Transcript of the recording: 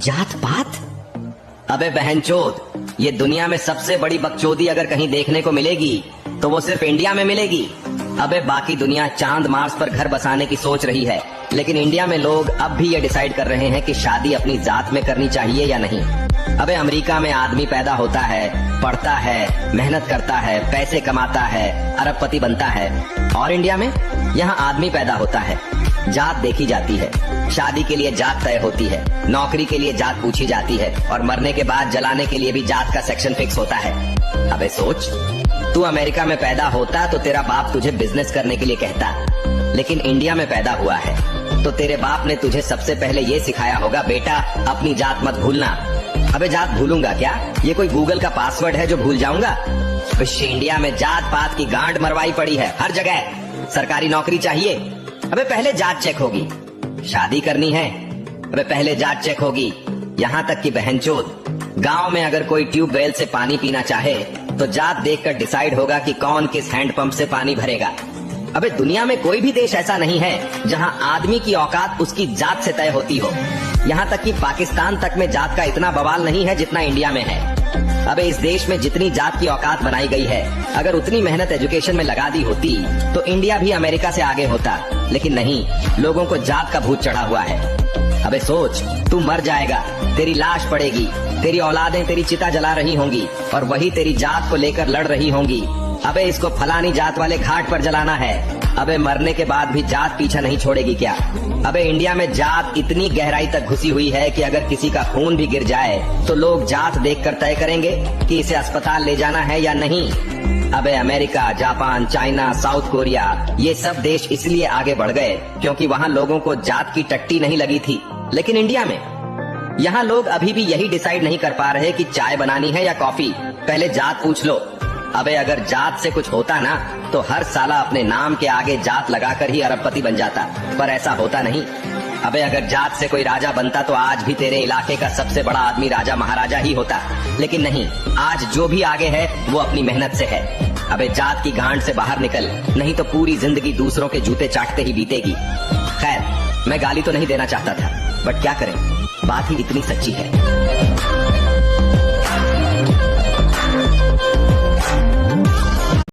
जात पात? अबे बहनचोद, ये दुनिया में सबसे बड़ी बकचोदी अगर कहीं देखने को मिलेगी तो वो सिर्फ इंडिया में मिलेगी। अबे बाकी दुनिया चांद मार्स पर घर बसाने की सोच रही है, लेकिन इंडिया में लोग अब भी ये डिसाइड कर रहे हैं कि शादी अपनी जात में करनी चाहिए या नहीं। अबे अमेरिका में आदमी पैदा होता है, पढ़ता है, मेहनत करता है, पैसे कमाता है, अरबपति बनता है। और इंडिया में यहाँ आदमी पैदा होता है, जात देखी जाती है, शादी के लिए जात तय होती है, नौकरी के लिए जात पूछी जाती है और मरने के बाद जलाने के लिए भी जात का सेक्शन फिक्स होता है। अबे सोच, तू अमेरिका में पैदा होता तो तेरा बाप तुझे बिजनेस करने के लिए कहता, लेकिन इंडिया में पैदा हुआ है तो तेरे बाप ने तुझे सबसे पहले ये सिखाया होगा, बेटा अपनी जात मत भूलना। अबे जात भूलूंगा क्या? ये कोई गूगल का पासवर्ड है जो भूल जाऊंगा? इंडिया में जात पात की गांड मरवाई पड़ी है हर जगह। सरकारी नौकरी चाहिए, अबे पहले जात चेक होगी। शादी करनी है, अबे पहले जात चेक होगी। यहाँ तक कि बहनचोद, गांव में अगर कोई ट्यूबवेल से पानी पीना चाहे तो जात देखकर डिसाइड होगा कि कौन किस हैंडपंप से पानी भरेगा। अबे दुनिया में कोई भी देश ऐसा नहीं है जहां आदमी की औकात उसकी जात से तय होती हो। यहाँ तक कि पाकिस्तान तक में जात का इतना बवाल नहीं है जितना इंडिया में है। अबे इस देश में जितनी जात की औकात बनाई गई है, अगर उतनी मेहनत एजुकेशन में लगा दी होती तो इंडिया भी अमेरिका से आगे होता, लेकिन नहीं, लोगों को जात का भूत चढ़ा हुआ है। अबे सोच, तू मर जाएगा, तेरी लाश पड़ेगी, तेरी औलादें तेरी चिता जला रही होंगी और वही तेरी जात को लेकर लड़ रही होंगी। अबे इसको फलानी जात वाले घाट पर जलाना है। अबे मरने के बाद भी जात पीछा नहीं छोड़ेगी क्या? अबे इंडिया में जात इतनी गहराई तक घुसी हुई है कि अगर किसी का खून भी गिर जाए तो लोग जात देखकर तय करेंगे कि इसे अस्पताल ले जाना है या नहीं। अबे America, Japan, China, south Korea, ये सब देश इसलिए आगे बढ़ गए क्योंकि वहाँ लोगों को जात की टट्टी नहीं लगी थी। लेकिन इंडिया में यहाँ लोग अभी भी यही डिसाइड नहीं कर पा रहे कि चाय बनानी है या कॉफी, पहले जात पूछ लो। अबे अगर जात से कुछ होता ना तो हर साला अपने नाम के आगे जात लगाकर ही अरबपति बन जाता, पर ऐसा होता नहीं। अबे अगर जात से कोई राजा बनता तो आज भी तेरे इलाके का सबसे बड़ा आदमी राजा महाराजा ही होता, लेकिन नहीं, आज जो भी आगे है वो अपनी मेहनत से है। अबे जात की गांड से बाहर निकल, नहीं तो पूरी जिंदगी दूसरों के जूते चाटते ही बीतेगी। खैर, मैं गाली तो नहीं देना चाहता था, बट क्या करें, बात ही इतनी सच्ची है।